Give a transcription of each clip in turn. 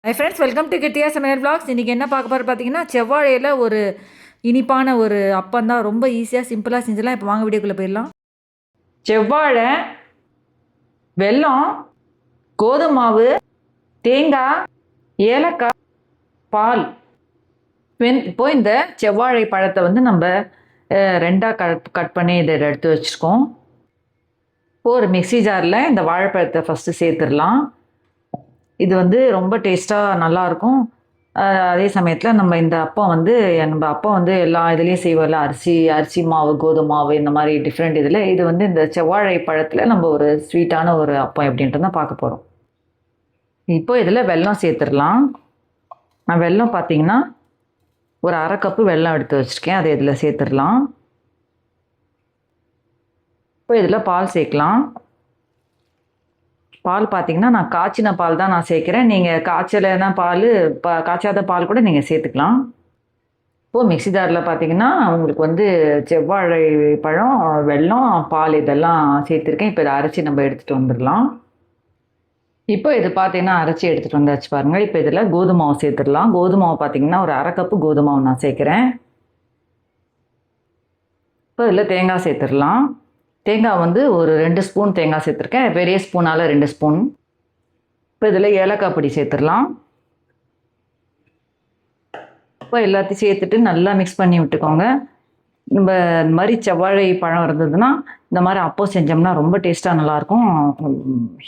Hi friends, welcome to கிட்டியா சமையல் vlogs. இன்றைக்கி என்ன பார்க்க போகிற பார்த்தீங்கன்னா, செவ்வாழையில் ஒரு இனிப்பான ஒரு அப்பம் தான். ரொம்ப ஈஸியாக சிம்பிளாக செஞ்சிடலாம். இப்போ வாங்க வீடியோக்குள்ளே போயிடலாம். செவ்வாழை, வெல்லம், கோதுமை மாவு, தேங்காய், ஏலக்காய், பால். இப்போ இந்த செவ்வாழை பழத்தை வந்து நம்ம ரெண்டாக கட் பண்ணி இதை எடுத்து வச்சுருக்கோம். இப்போது ஒரு மிக்சி ஜாரில் இந்த வாழைப்பழத்தை ஃபஸ்ட்டு சேர்த்துடலாம். இது வந்து ரொம்ப டேஸ்ட்டாக நல்லாயிருக்கும். அதே சமயத்தில் இந்த அப்பம் வந்து எல்லா இதுலேயும் செய்வோம்ல, அரிசி மாவு, கோதுமை மாவு, இந்த மாதிரி டிஃப்ரெண்ட் இதில் இது வந்து இந்த செவ்வாழை பழத்தில் நம்ம ஒரு ஸ்வீட்டான ஒரு அப்பம் எப்படின்ட்டு தான் பார்க்க போகிறோம். இப்போ இதில் வெல்லம் சேர்த்துடலாம். நான் வெல்லம் பார்த்தீங்கன்னா ஒரு 1/2 கப்பு வெல்லம் எடுத்து வச்சுருக்கேன். அதை இதில் சேர்த்துடலாம். இப்போ இதில் பால் சேர்க்கலாம். பால் பார்த்தீங்கன்னா நான் காய்ச்சின பால் தான் நான் சேர்க்குறேன். நீங்கள் காய்ச்சலைனா காய்ச்சாத பால் கூட நீங்கள் சேர்த்துக்கலாம். இப்போது மிக்ஸி ஜாரில் பார்த்தீங்கன்னா உங்களுக்கு வந்து செவ்வாழை பழம், வெல்லம், பால் இதெல்லாம் சேர்த்துருக்கேன். இப்போ இதை அரைச்சி நம்ம எடுத்துகிட்டு வந்துடலாம். இப்போ இது பார்த்தீங்கன்னா அரைச்சி எடுத்துகிட்டு வந்தாச்சு பாருங்கள். இப்போ இதில் கோதுமை மாவு சேர்த்துடலாம். கோதுமை மாவு பார்த்தீங்கன்னா ஒரு 1/2 கப்பு கோதுமை மாவு நான் சேர்க்குறேன். இப்போ இதில் தேங்காய் சேர்த்துடலாம். தேங்காய் வந்து ஒரு 2 ஸ்பூன் தேங்காய் சேர்த்துருக்கேன். பெரிய ஸ்பூனால் 2 ஸ்பூன். இப்போ இதில் ஏலக்காய் பொடி சேர்த்துடலாம். இப்போ எல்லாத்தையும் சேர்த்துட்டு நல்லா மிக்ஸ் பண்ணி விட்டுக்கோங்க. நம்ம இந்த மாதிரி செவ்வாழை பழம் இருந்ததுன்னா இந்த மாதிரி அப்பம் செஞ்சோம்னா ரொம்ப டேஸ்ட்டாக நல்லாயிருக்கும்.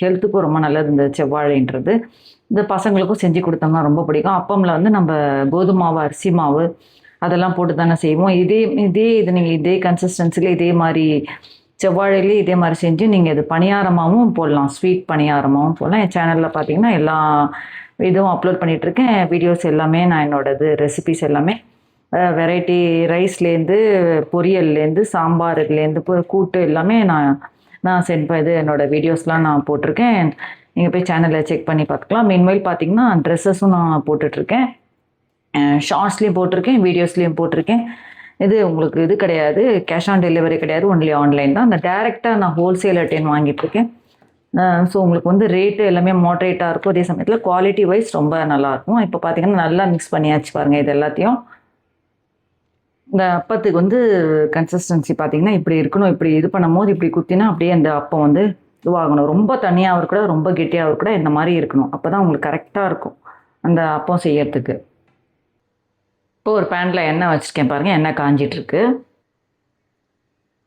ஹெல்த்துக்கும் ரொம்ப நல்லது இந்த செவ்வாழைன்றது. இந்த பசங்களுக்கும் செஞ்சு கொடுத்தோம்னா ரொம்ப பிடிக்கும். அப்பமில் வந்து நம்ம கோதுமை மாவு, அரிசி மாவு அதெல்லாம் போட்டு தானே செய்வோம். நீங்கள் இதே கன்சிஸ்டன்சியில் இதே மாதிரி செவ்வாழையிலே இதே மாதிரி செஞ்சு நீங்கள் இது பணியாரமாகவும் போடலாம். ஸ்வீட் பணியாரமாகவும் போடலாம். என் சேனலில் பார்த்தீங்கன்னா எல்லா இதுவும் அப்லோட் பண்ணிகிட்ருக்கேன். வீடியோஸ் எல்லாமே நான் என்னோடது ரெசிபிஸ் எல்லாமே வெரைட்டி ரைஸ்லேருந்து, பொரியல்லேருந்து, சாம்பாருலேருந்து, கூட்டு எல்லாமே நான் இது என்னோடய வீடியோஸ்லாம் நான் போட்டிருக்கேன். நீங்கள் போய் சேனலில் செக் பண்ணி பார்த்துக்கலாம். மெயின்வைல் பார்த்தீங்கன்னா ட்ரெஸ்ஸஸும் நான் போட்டுட்ருக்கேன். ஷார்ட்ஸ்லேயும் போட்டிருக்கேன், வீடியோஸ்லேயும் போட்டிருக்கேன். இது உங்களுக்கு இது கிடையாது, கேஷ் ஆன் டெலிவரி கிடையாது, ஒன்லி ஆன்லைன் தான். அந்த டேரெக்டாக நான் ஹோல்சேலர்ட்டேன்னு வாங்கிட்டுருக்கேன். ஸோ உங்களுக்கு வந்து ரேட்டு எல்லாமே மாட்ரேட்டாக இருக்கும். அதே சமயத்தில் குவாலிட்டி வைஸ் ரொம்ப நல்லாயிருக்கும். இப்போ பார்த்தீங்கன்னா நல்லா மிக்ஸ் பண்ணியாச்சு பாருங்கள். இது எல்லாத்தையும் இந்த அப்பத்துக்கு வந்து கன்சிஸ்டன்சி பார்த்தீங்கன்னா இப்படி இருக்கணும். இப்படி இது பண்ணும்போது இப்படி குத்தினா அப்படியே அந்த அப்பம் வந்து இதுவாகணும். ரொம்ப தனியாக இருக்கக்கூடாது, ரொம்ப கெட்டியாக இருக்கக்கூடாது, இந்த மாதிரி இருக்கணும். அப்போ தான் உங்களுக்கு கரெக்டாக இருக்கும் அந்த அப்பம் செய்யறதுக்கு. இப்போ ஒரு பேனில் எண்ணெய் வச்சுருக்கேன் பாருங்கள். எண்ணெய் காஞ்சிட்ருக்கு.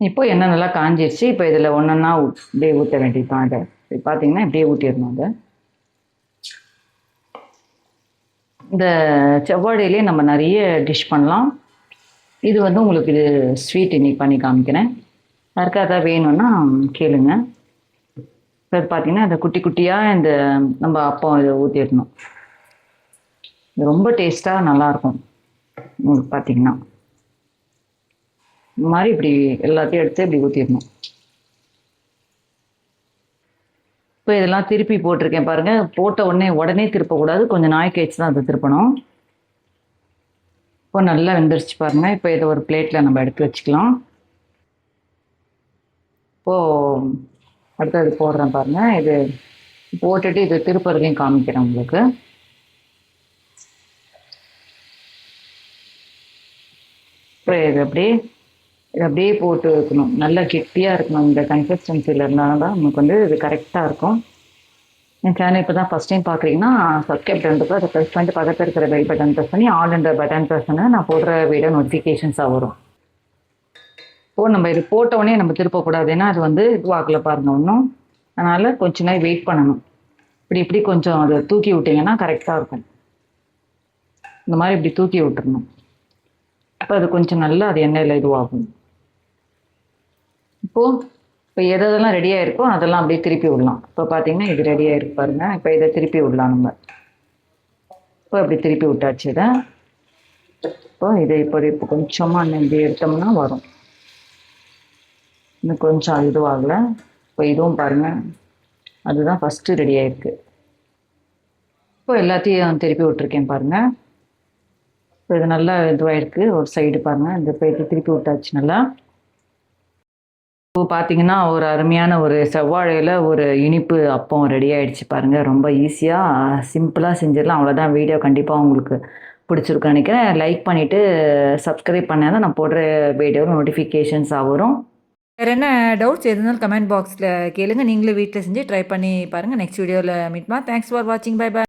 இப்போ எண்ணெய் நல்லா காஞ்சிடுச்சு. இப்போ இதில் ஒன்றா இப்படியே ஊற்ற வேண்டியது தான். அதை இப்போ பார்த்தீங்கன்னா இப்படியே ஊற்றிடணும். அதை இந்த செவ்வாழையிலே நம்ம நிறைய டிஷ் பண்ணலாம். இது வந்து உங்களுக்கு இது ஸ்வீட் இன்னைக்கு பண்ணி காமிக்கிறேன். யாருக்கா எதாவது வேணும்னா கேளுங்க. இப்போ பார்த்தீங்கன்னா இந்த குட்டி குட்டியாக இந்த நம்ம அப்பம் இதை ஊற்றிடணும். இது ரொம்ப டேஸ்ட்டாக நல்லாயிருக்கும். உங்களுக்கு பார்த்தீங்கன்னா இந்த மாதிரி இப்படி எல்லாத்தையும் எடுத்து இப்படி ஊற்றிடணும். இப்போ இதெல்லாம் திருப்பி போட்டிருக்கேன் பாருங்கள். போட்ட உடனே திருப்பக்கூடாது, கொஞ்சம் நாய் கழிச்சு தான் அதை திருப்பணும். இப்போ நல்லா வெந்துருச்சு பாருங்கள். இப்போ இதை ஒரு பிளேட்டில் நம்ம எடுத்து வச்சுக்கலாம். இப்போது அடுத்தது போடுறேன் பாருங்கள். இது போட்டுட்டு இது திருப்பறதையும் காமிக்கிறேன் உங்களுக்கு. இப்போ இது அப்படியே போட்டு வைக்கணும். நல்லா கெட்டியாக இருக்கணும். இந்த கன்சிஸ்டன்சியில் இருந்தால் தான் நமக்கு வந்து இது கரெக்டாக இருக்கும். என் சேனல் இப்போ தான் ஃபஸ்ட் டைம் பார்க்குறீங்கன்னா சப்ஸ்கிரைப் பண்ணிட்டு அதை ப்ரெஸ் பண்ணிட்டு பக்கத்தில் இருக்கிற பெல் பட்டன் ப்ரெஸ் பண்ணி ஆல்ன்ற பட்டன் ப்ரெஸ் பண்ணால் நான் போடுற வீடியோ நோட்டிஃபிகேஷன்ஸாக வரும். இப்போது நம்ம இது போட்டோடனே நம்ம திருப்பக்கூடாது, ஏன்னா அது வந்து இதுவாகல பாருங்கள் ஒன்றும். அதனால் கொஞ்ச நேரம் வெயிட் பண்ணணும். இப்படி கொஞ்சம் அதை தூக்கி விட்டிங்கன்னா கரெக்டாக இருக்கும். இந்த மாதிரி இப்படி தூக்கி விட்டுறணும். இப்போ அது கொஞ்சம் நல்லா அது எண்ணெயில் இதுவாகும். இப்போ எதெல்லாம் ரெடியாக இருக்கோ அதெல்லாம் அப்படியே திருப்பி விடலாம். இப்போ பார்த்தீங்கன்னா இது ரெடியாக இருக்கு பாருங்கள். இப்போ இதை திருப்பி விடலாம் நம்ம. இப்போ அப்படி திருப்பி விட்டாச்சு இதை. இப்போ கொஞ்சமாக இப்படி எடுத்தோம்னா வரும். இன்னும் கொஞ்சம் இதுவாகலை. இப்போ இதுவும் பாருங்கள், அதுதான் ஃபஸ்ட்டு ரெடி ஆகிருக்கு. இப்போ எல்லாத்தையும் திருப்பி விட்டுருக்கேன் பாருங்கள். இப்போ இது நல்லா இதுவாகிருக்கு. ஒரு சைடு பாருங்கள். இந்த இப்போ இது திருப்பி விட்டாச்சு நல்லா. இப்போ பார்த்தீங்கன்னா, ஒரு அருமையான ஒரு செவ்வாழையில ஒரு இனிப்பு அப்பம் ரெடி ஆயிடுச்சு பாருங்க. ரொம்ப ஈஸியா, சிம்பிளா செஞ்சிடலாம். அவ்வளோதான். வீடியோ கண்டிப்பா உங்களுக்கு பிடிச்சிருக்கும்னு நெனைக்கிறேன். லைக் பண்ணிட்டு, சப்ஸ்கிரைப் பண்ணா தான் நான் போடுற வீடியோ நோட்டிஃபிகேஷன்ஸா வரும். வேற என்ன டவுட்ஸ் எது இருந்தாலும் கமெண்ட் பாக்ஸ்ல கேளுங்க. நீங்களும் வீட்ல செஞ்சு ட்ரை பண்ணி பாருங்க. நெக்ஸ்ட் வீடியோல மீட் பண்ணலாம். தேங்க்ஸ் ஃபார் வாட்சிங். Bye by.